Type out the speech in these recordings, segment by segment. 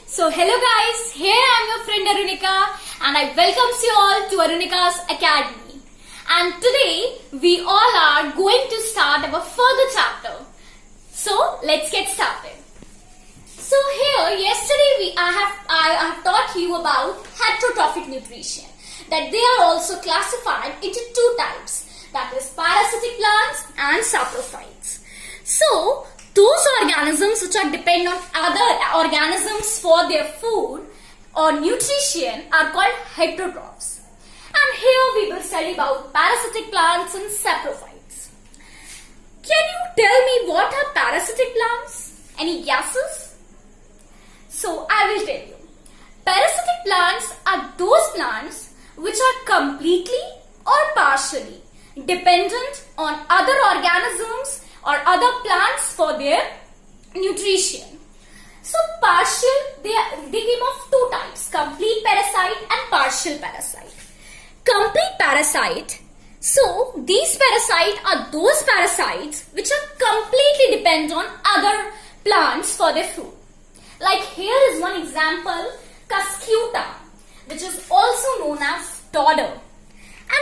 So hello guys, here I am your friend Arunika and I welcomes you all to ARUNIKA'S Academy. And today we all are going to start our further chapter. So let's get started. So here yesterday I have taught you about heterotrophic nutrition, that they are also classified into two types, that is parasitic plants and saprophytes. So those organisms which are depend on other organisms for their food or nutrition are called heterotrophs. And here we will study about parasitic plants and saprophytes. Can you tell me what are parasitic plants? Any guesses? So I will tell you. Parasitic plants are those plants which are completely or partially dependent on other organisms or other plants for their nutrition. So partial, they came of two types, complete parasite and partial parasite. Complete parasite, so these parasites are those parasites which are completely dependent on other plants for their food. Like here is one example, Cuscuta, which is also known as dodder. And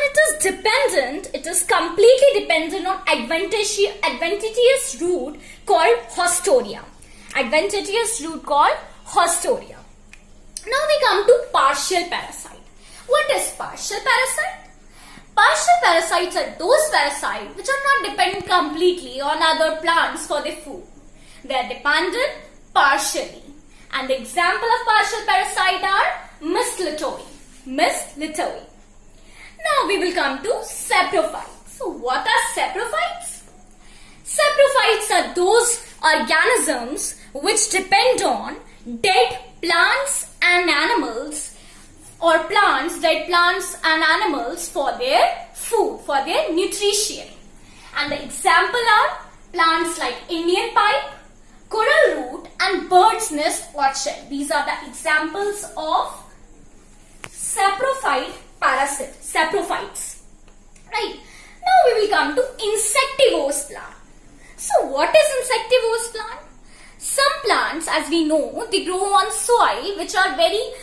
it is completely dependent on adventitious root called Hostoria. Adventitious root called Hostoria. Now we come to partial parasite. What is partial parasite? Partial parasites are those parasites which are not dependent completely on other plants for their food. They are dependent partially. And the example of partial parasite are mistletoe. Mistletoe. Now we will come to saprophytes. So what are saprophytes? Saprophytes are those organisms which depend on dead plants and animals or dead plants and animals for their food, for their nutrition. And the example are plants like Indian pipe, coral root and bird's nest orchid. These are the examples of saprophyte saprophytes. Right. Now we will come to insectivorous plant. So what is insectivorous plant? Some plants, as we know, they grow on soil which are very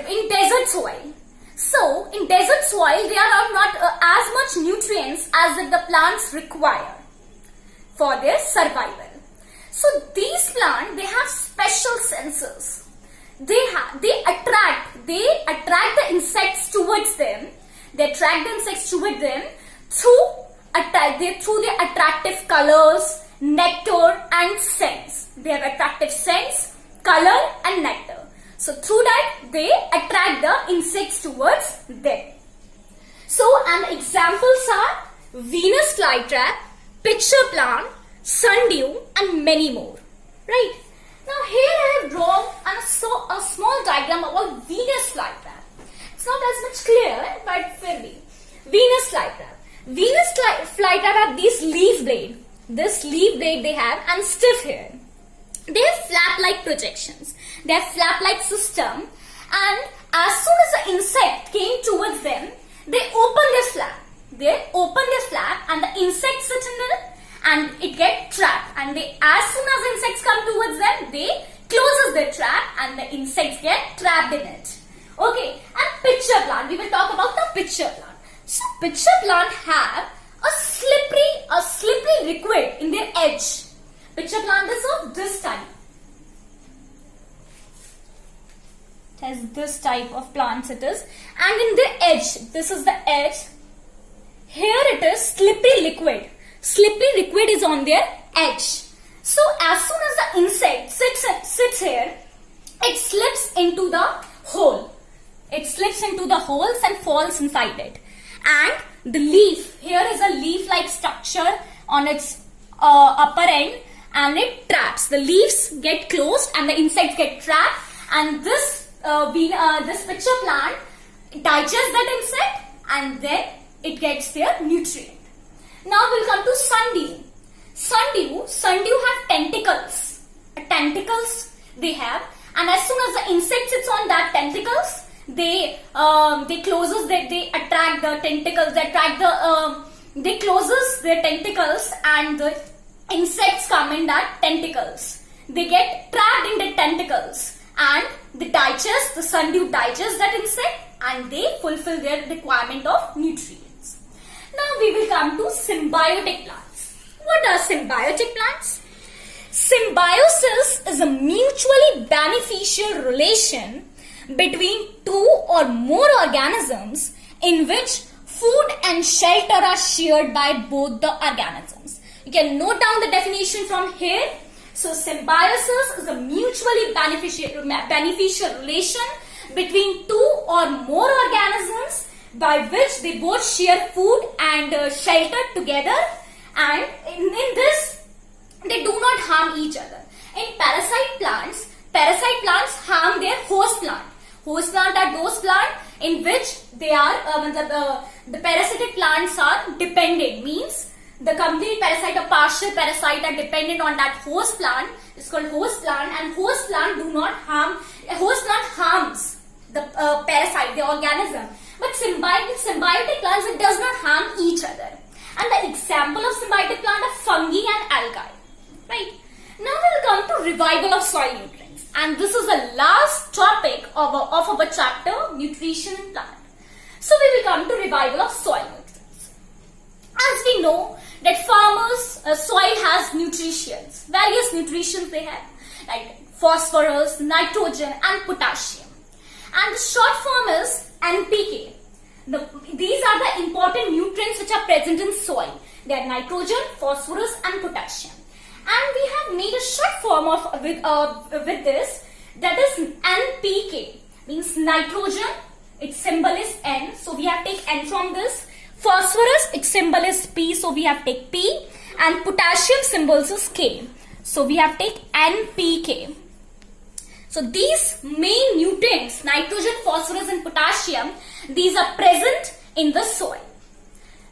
in desert soil. So in desert soil there are not as much nutrients as the plants require for their survival. So these plants, they have special senses. They attract the insects towards them. They attract the insects towards them through their attractive colors, nectar and scents. They have attractive scents, color and nectar. So through that they attract the insects towards them. So and examples are Venus flytrap, pitcher plant, sundew and many more. Right. Now here I have drawn a small diagram about Venus flytrap. It's not as much clear, but fairly. Venus flytrap. Venus flytrap have these leaf blade. This leaf blade they have and stiff hair. They have flap-like projections. They have flap-like system, and as soon as the insect came towards them, they open their flap. They open their flap and the insect sit in it and it gets trapped. And as soon as the insects come towards them, they closes their trap and the insects get trapped in it. Okay, and pitcher plant. We will talk about the pitcher plant. So pitcher plant have a slippery liquid in their edge. Pitcher plant is of this type. It has this type of plants it is. And in the edge, this is the edge. Here it is slippery liquid. Slippery liquid is on their edge. So as soon as the insect sits here, it slips into the hole. It slips into the holes and falls inside it. And the leaf, here is a leaf-like structure on its upper end, and it traps. The leaves get closed and the insects get trapped, and this pitcher plant digests that insect and then it gets their nutrient. Now we'll come to sundew. Sundew have tentacles. Tentacles they have, and as soon as the insect sits on that tentacles, they attract the tentacles. They closes their tentacles, and the insects come in that tentacles. They get trapped in the tentacles, and they digest, the sundew digests that insect and they fulfill their requirement of nutrients. Now we will come to symbiotic plants. What are symbiotic plants? Symbiosis is a mutually beneficial relation between two or more organisms in which food and shelter are shared by both the organisms. You can note down the definition from here. So symbiosis is a mutually beneficial relation between two or more organisms by which they both share food and shelter together, and in this they do not harm each other. In parasite plants harm their host plant. Host plant are those plants in which they are the parasitic plants are dependent, means the complete parasite or partial parasite are dependent on that host plant. It's called host plant, and host plant harms the parasite, the organism. But symbiotic plants, it does not harm each other. And the example of symbiotic plant are fungi and algae. Right? Now we will come to revival of soil nutrients, and this is the last topic of our chapter, nutrition in plant. So we will come to revival of soil nutrients. As we know that farmers, soil has nutrients, various nutrients they have, like phosphorus, nitrogen and potassium. And the short form is NPK. These are the important nutrients which are present in soil. They are nitrogen, phosphorus and potassium. And we have made a short form of with this, that is NPK, means nitrogen, its symbol is N, so we have take N from this. Phosphorus, its symbol is P, so we have take P, and potassium symbols is K, so we have take NPK. So these main nutrients, nitrogen, phosphorus and potassium, these are present in the soil.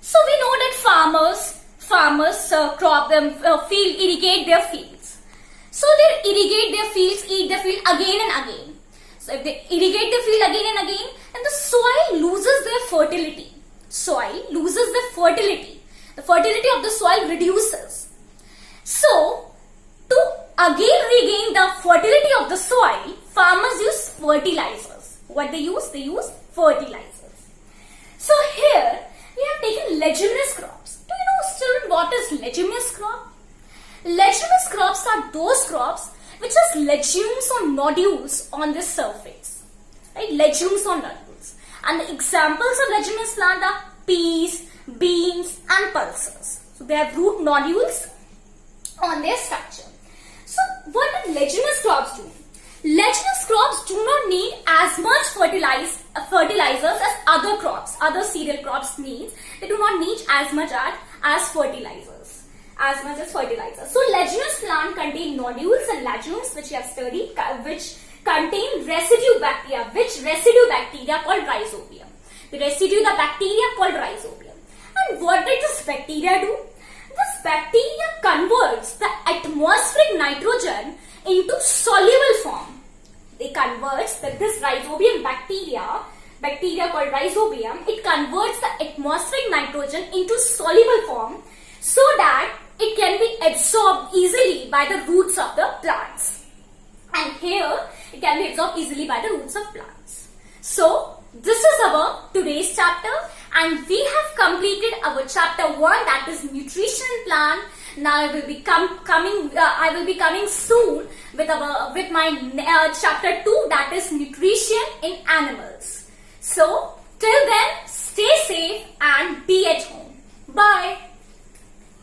So we know that farmers irrigate their fields. So they irrigate their fields, eat the field again and again. So if they irrigate the field again and again, then the soil loses their fertility. The fertility of the soil reduces. So to again regain the fertility of the soil, farmers use fertilizers. What they use? They use fertilizers. So here we have taken leguminous crops. Do you know, children, what is leguminous crop? Leguminous crops are those crops which has legumes or nodules on the surface. Right? Legumes or nodules. And the examples of leguminous plant are peas, beans and pulses. So they have root nodules on their structure. So what do leguminous crops do? Leguminous crops do not need as much fertilizers as other crops, other cereal crops need. They do not need as much as fertilizers. So leguminous plant contain nodules and legumes, which we have studied, which contain residue bacteria, called rhizobium. The residue, the bacteria called rhizobium. And what does this bacteria do? This bacteria converts the atmospheric nitrogen into soluble form. It converts this rhizobium bacteria called rhizobium, it converts the atmospheric nitrogen into soluble form so that it can be absorbed easily by the roots of the plants. And here it can be absorbed easily by the roots of plants. So this is our today's chapter, and we have completed our chapter 1, that is nutrition plant. Now I will be coming soon with my chapter 2, that is nutrition in animals. So till then,